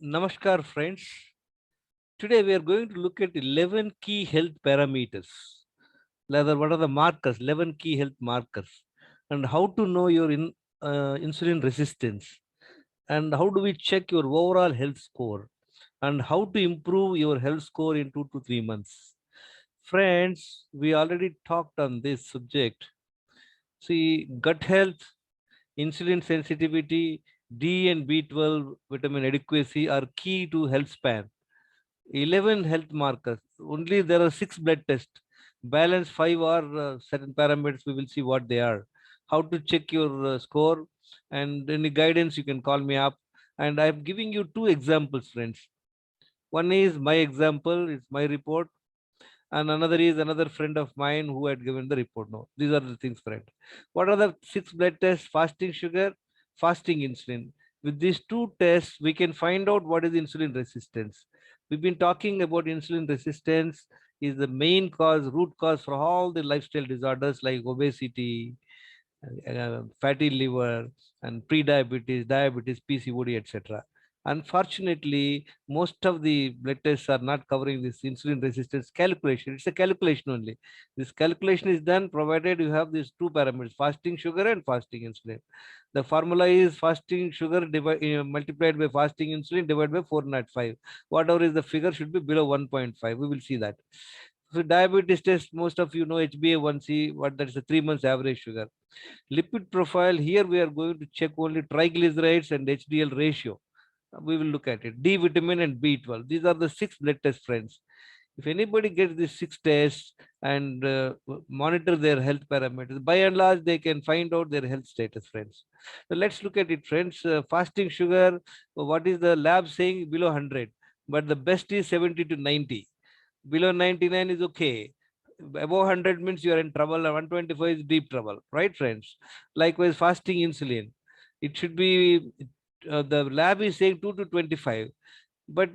Namaskar, friends. Today we are going to look at 11 key health parameters. Rather, what are the markers, 11 key health markers, and how to know your insulin resistance, and how do we check your overall health score, and how to improve your health score in 2 to 3 months. Friends, we already talked on this subject. See, gut health, insulin sensitivity, D and B12 vitamin adequacy are key to health span. 11 health markers. Only there are six blood tests. Balance five are certain parameters. We will see what they are. How to check your score and any guidance you can call me up. And I'm giving you two examples, friends. One is my example, it's my report, and another is another friend of mine who had given the report. No, these are the things, friend. What are the six blood tests? Fasting sugar, fasting insulin. With these two tests, we can find out what is insulin resistance. We've been talking about insulin resistance is the main cause, root cause for all the lifestyle disorders like obesity, fatty liver, and pre-diabetes, diabetes, PCOD, etc. Unfortunately, most of the blood tests are not covering this insulin resistance calculation. It's a calculation only. This calculation is done provided you have these two parameters, fasting sugar and fasting insulin. The formula is fasting sugar multiplied by fasting insulin divided by 405. Whatever is the figure should be below 1.5. We will see that. So diabetes test, most of you know HbA1c, what that is a 3 months average sugar. Lipid profile, here we are going to check only triglycerides and HDL ratio. We will look at it. D vitamin and B12. These are the six blood test, friends. If anybody gets these six tests and monitor their health parameters, by and large, they can find out their health status, friends. So let's look at it, friends. Fasting sugar, what is the lab saying? Below 100. But the best is 70 to 90. Below 99 is okay. Above 100 means you are in trouble, and 125 is deep trouble, right, friends? Likewise, fasting insulin, it should be the lab is saying 2 to 25, but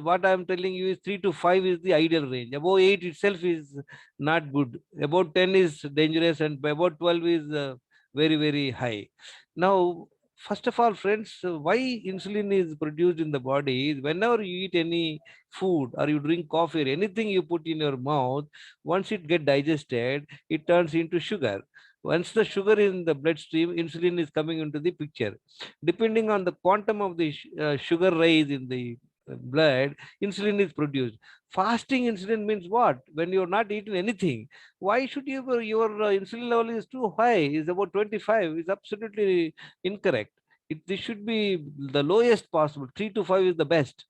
what I'm telling you is 3 to 5 is the ideal range. Above 8 itself is not good. About 10 is dangerous, and about 12 is very, very high. Now, first of all, friends, why insulin is produced in the body is whenever you eat any food or you drink coffee or anything you put in your mouth, once it get digested, it turns into sugar. Once the sugar is in the bloodstream, insulin is coming into the picture. Depending on the quantum of the sugar rise in the blood, insulin is produced. Fasting insulin means what? When you're not eating anything, why should your insulin level is too high? Is about 25. Is absolutely incorrect. This should be the lowest possible. 3 to 5 is the best.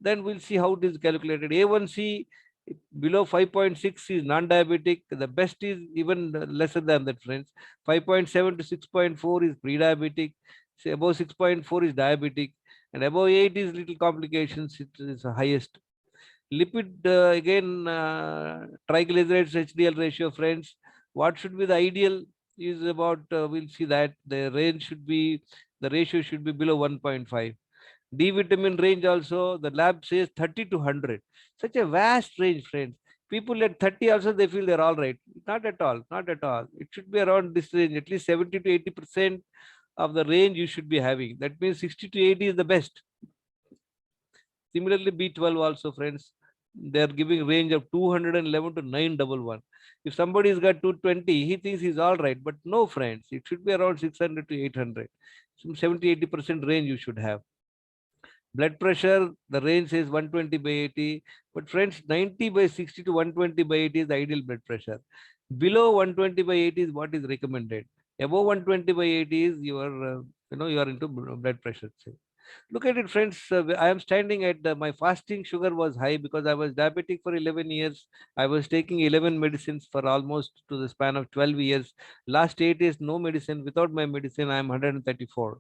Then we'll see how it is calculated. A1C below 5.6 is non-diabetic. The best is even lesser than that, friends. 5.7 to 6.4 is pre-diabetic. Say above 6.4 is diabetic, and above 8 is little complications. It is the highest. Lipid, again, triglycerides HDL ratio, friends. What should be the ideal is about, we'll see that the ratio should be below 1.5. D vitamin range also, the lab says 30 to 100. Such a vast range, friends. People at 30 also, they feel they're all right. Not at all, not at all. It should be around this range, at least 70 to 80% of the range you should be having. That means 60 to 80 is the best. Similarly, B12 also, friends, they are giving range of 211 to 911. If somebody has got 220, he thinks he's all right. But no, friends, it should be around 600 to 800. Some 70-80% range you should have. Blood pressure, the range says 120 by 80. But friends, 90 by 60 to 120 by 80 is the ideal blood pressure. Below 120 by 80 is what is recommended. Above 120 by 80 is you are into blood pressure. Look at it, friends. I am standing at my fasting sugar was high because I was diabetic for 11 years. I was taking 11 medicines for almost to the span of 12 years. Last 8 years, no medicine. Without my medicine, I am 134.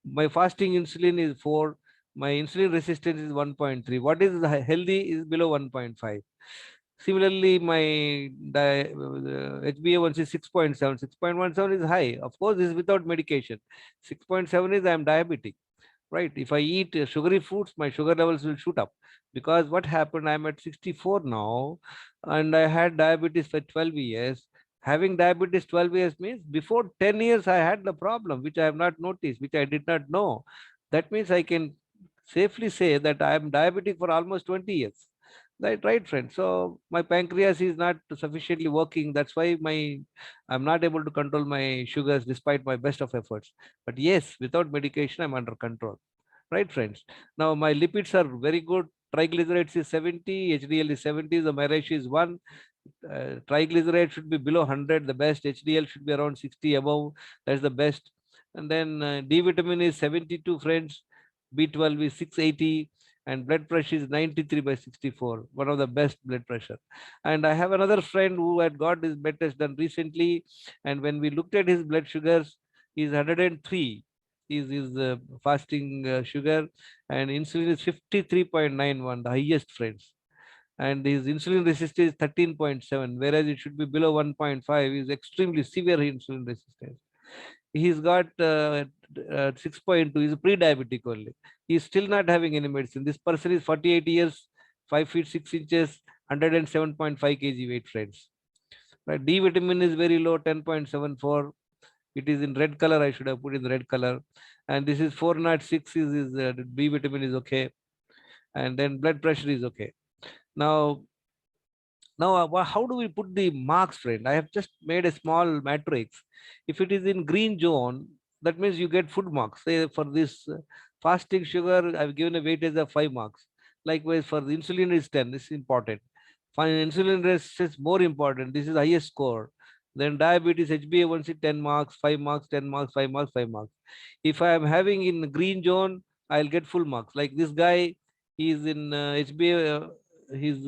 My fasting insulin is 4. My insulin resistance is 1.3. What is healthy is below 1.5. Similarly, my HbA1c is 6.7. 6.17 is high. Of course, this is without medication. 6.7 is I am diabetic, right? If I eat sugary foods, my sugar levels will shoot up. Because what happened, I'm at 64 now, and I had diabetes for 12 years. Having diabetes 12 years means before 10 years I had the problem, which I have not noticed, which I did not know. That means I can safely say that I am diabetic for almost 20 years. Right, friend. So my pancreas is not sufficiently working. That's why I'm not able to control my sugars despite my best of efforts. But yes, without medication, I'm under control. Right, friends. Now my lipids are very good. Triglycerides is 70, HDL is 70, the my ratio is 1. Triglyceride should be below 100, the best. HDL should be around 60 above, that's the best. And then D vitamin is 72, friends. B12 is 680, and blood pressure is 93 by 64, one of the best blood pressure. And I have another friend who had got his blood test done recently, and when we looked at his blood sugars, he's 103 is his fasting sugar, and insulin is 53.91, the highest, friends. And his insulin resistance is 13.7, whereas it should be below 1.5. Is extremely severe insulin resistance. He's got 6.2. He's pre-diabetic only. He's still not having any medicine. This person is 48 years, 5 feet 6 inches, 107.5 kg weight, friends. Right. D vitamin is very low, 10.74. It is in red color. I should have put in the red color. And this is 406. Is B vitamin is okay. And then blood pressure is okay. Now, how do we put the marks, friend? I have just made a small matrix. If it is in green zone, that means you get food marks. Say for this fasting sugar, I've given a weightage of 5 marks. Likewise, for the insulin is 10. This is important. For insulin resistance is more important. This is the highest score. Then diabetes, HbA1c 10 marks, 5 marks, 10 marks, 5 marks, 5 marks. If I am having in green zone, I'll get full marks. Like this guy, he is in HbA, his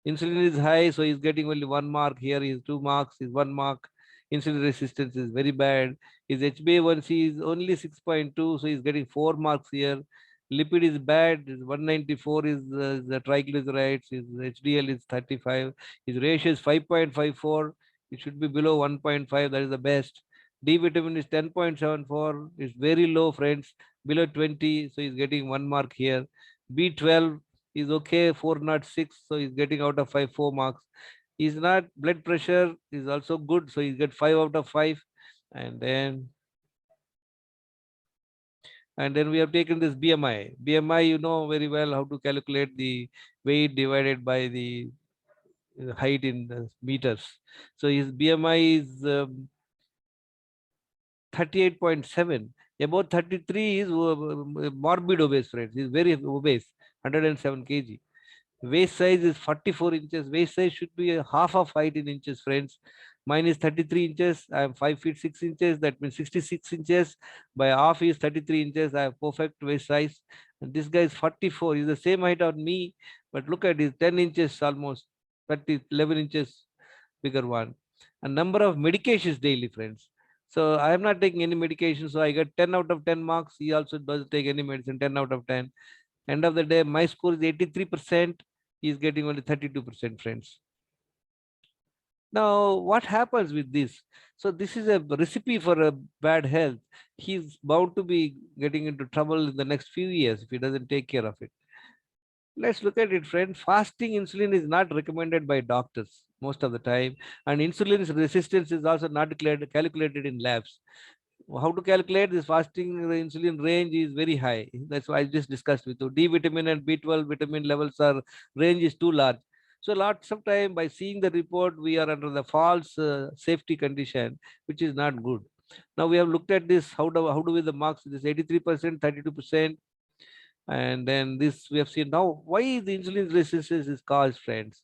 insulin is high, so he's getting only 1 mark. Here is 2 marks, is 1 mark. Insulin resistance is very bad. His HbA1c is only 6.2, so he's getting 4 marks here. Lipid is bad. 194 is the triglycerides. His HDL is 35. His ratio is 5.54. It should be below 1.5. That is the best. D vitamin is 10.74. It's very low, friends. Below 20, so he's getting 1 mark here. B12 is okay, 406, so he's getting out of 5 4 marks. He's not, blood pressure is also good, so he's get 5 out of 5. And then we have taken this BMI. You know very well how to calculate the weight divided by the height in the meters. So his BMI is 38.7. About 33 is morbid obese, friends. He's very obese, 107 kg. Waist size is 44 inches. Waist size should be a half of height in inches, friends. Mine is 33 inches. I am 5 feet 6 inches. That means 66 inches. By half is 33 inches. I have perfect waist size. And this guy is 44. He's the same height on me. But look at it, 10 inches almost. 11 inches bigger one. A number of medications daily, friends. So I am not taking any medication. So I get 10 out of 10 marks. He also doesn't take any medicine, 10 out of 10. End of the day, my score is 83%. He is getting only 32%, friends. Now, what happens with this? So this is a recipe for a bad health. He's bound to be getting into trouble in the next few years if he doesn't take care of it. Let's look at it, friend. Fasting insulin is not recommended by doctors most of the time, and insulin resistance is also not calculated in labs. How to calculate this fasting insulin range is very high. That's why I just discussed with you. D vitamin and B12 vitamin levels are range is too large. So lots of time by seeing the report, we are under the false safety condition, which is not good. Now we have looked at this. How do we the marks? This 83%, 32%, and then this we have seen. Now why the insulin resistance is caused, friends?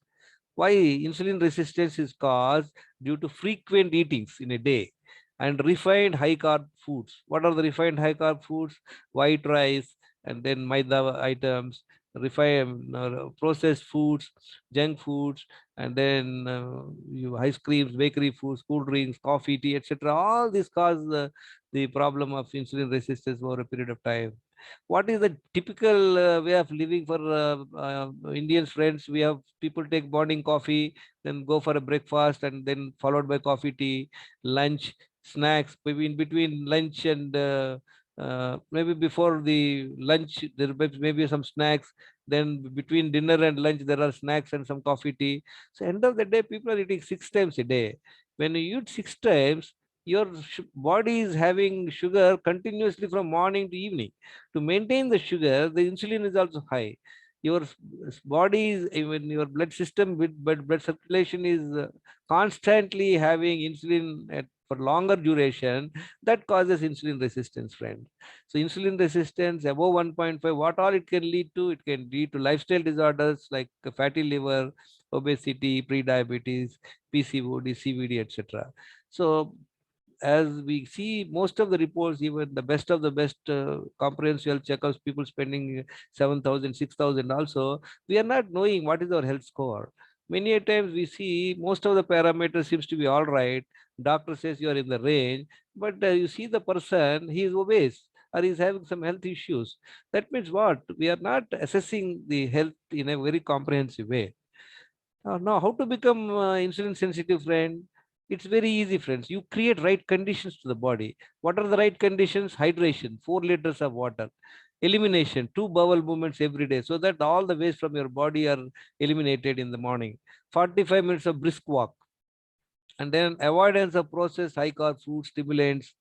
Why insulin resistance is caused due to frequent eatings in a day and refined high carb foods. What are the refined high carb foods? White rice and then maida items, refined processed foods, junk foods, and then you ice creams, bakery foods, cool drinks, coffee, tea, etc. All this cause the problem of insulin resistance over a period of time. What is the typical way of living for Indians, friends? We have people take morning coffee, then go for a breakfast, and then followed by coffee, tea, lunch, snacks. Maybe in between lunch and maybe before the lunch, there may be some snacks. Then between dinner and lunch, there are snacks and some coffee, tea. So end of the day, people are eating 6 times a day. When you eat 6 times, your body is having sugar continuously from morning to evening. To maintain the sugar, the insulin is also high. Your body is, even your blood system with blood circulation is constantly having insulin for longer duration. That causes insulin resistance, friend. So insulin resistance above 1.5, what all it can lead to? It can lead to lifestyle disorders like fatty liver, obesity, pre-diabetes, PCOD, CVD, etc. So as we see most of the reports, even the best of the best comprehensive health checkups, people spending 7,000, 6,000. Also, we are not knowing what is our health score. Many a times we see most of the parameters seems to be all right. Doctor says you are in the range, but you see the person, he is obese or he is having some health issues. That means what? We are not assessing the health in a very comprehensive way. Now, how to become insulin sensitive, friend? It's very easy, friends. You create right conditions to the body. What are the right conditions? Hydration, 4 liters of water. Elimination, 2 bowel movements every day, so that all the waste from your body are eliminated in the morning. 45 minutes of brisk walk, and then avoidance of processed high carb food stimulants,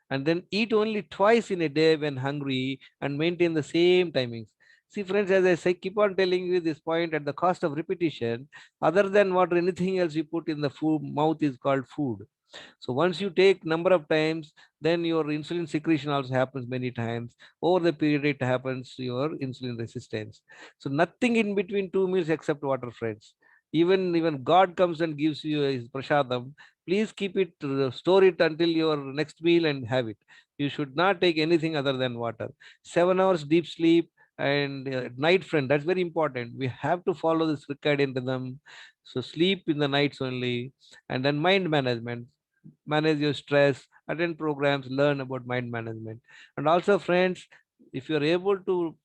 and then eat only twice in a day when hungry and maintain the same timings. See, friends, as I say, keep on telling you this point at the cost of repetition. Other than water, anything else you put in the food mouth is called food. So once you take number of times, then your insulin secretion also happens many times. Over the period, it happens your insulin resistance. So nothing in between 2 meals except water, friends. Even God comes and gives you his prashadam. Please keep it, store it until your next meal and have it. You should not take anything other than water. 7 hours deep sleep and night, friend. That's very important. We have to follow the circadian rhythm. So sleep in the nights only, and then mind management, manage your stress, attend programs, learn about mind management. And also, friends, if you're able to,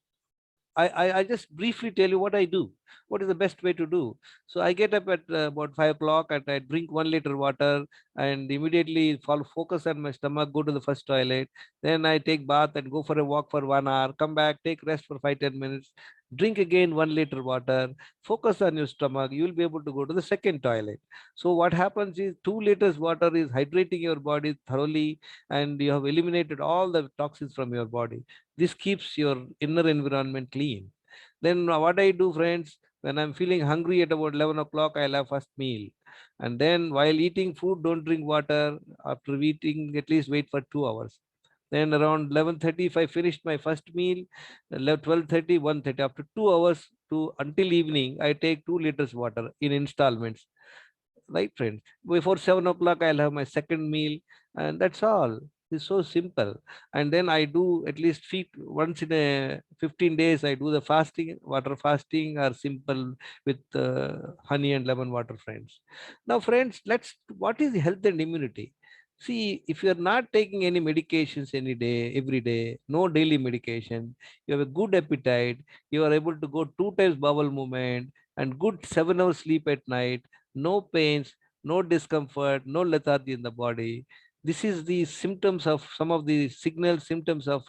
I just briefly tell you what I do. What is the best way to do? So I get up at about 5 o'clock and I drink 1 liter water and immediately follow focus on my stomach, go to the first toilet. Then I take bath and go for a walk for 1 hour, come back, take rest for 5-10 minutes, drink again 1 liter water, focus on your stomach. You will be able to go to the second toilet. So what happens is 2 liters water is hydrating your body thoroughly, and you have eliminated all the toxins from your body. This keeps your inner environment clean. Then what I do, friends, when I'm feeling hungry at about 11 o'clock, I'll have first meal. And then while eating food, don't drink water. After eating, at least wait for 2 hours. Then around 11:30, if I finished my first meal, 12:30, 1:30, after 2 hours to until evening, I take 2 liters water in installments. Right, friends? Before 7 o'clock, I'll have my second meal, and that's all. It's so simple. And then I do at least once in a 15 days, I do the fasting, water fasting, or simple with honey and lemon water, friends. Now, friends, what is health and immunity? See, if you're not taking any medications any day, every day, no daily medication, you have a good appetite, you are able to go 2 times bowel movement, and good 7 hours sleep at night, no pains, no discomfort, no lethargy in the body. This is the symptoms of some of the signal symptoms of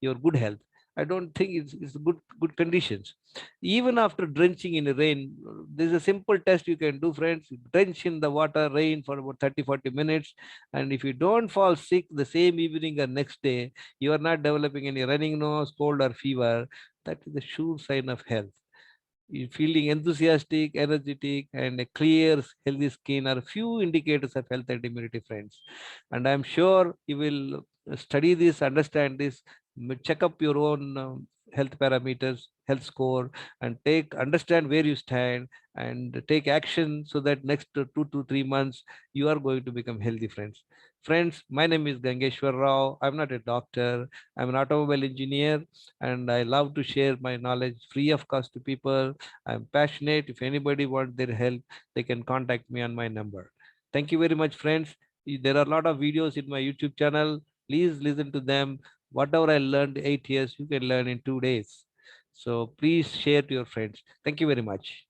your good health. I don't think it's good conditions. Even after drenching in rain, there's a simple test you can do, friends. Drench in the water, rain for about 30-40 minutes. And if you don't fall sick the same evening or next day, you are not developing any running nose, cold, or fever. That is a sure sign of health. You feeling enthusiastic, energetic, and a clear, healthy skin are few indicators of health and immunity, friends. And I'm sure you will study this, understand this, check up your own health parameters, health score, and understand where you stand and take action so that next 2 to 3 months you are going to become healthy, friends. Friends, my name is Gangeshwar Rao. I'm not a doctor. I'm an automobile engineer, and I love to share my knowledge free of cost to people. I'm passionate. If anybody wants their help, they can contact me on my number. Thank you very much, friends. There are a lot of videos in my YouTube channel. Please listen to them. Whatever I learned 8 years, you can learn in 2 days. So please share to your friends. Thank you very much.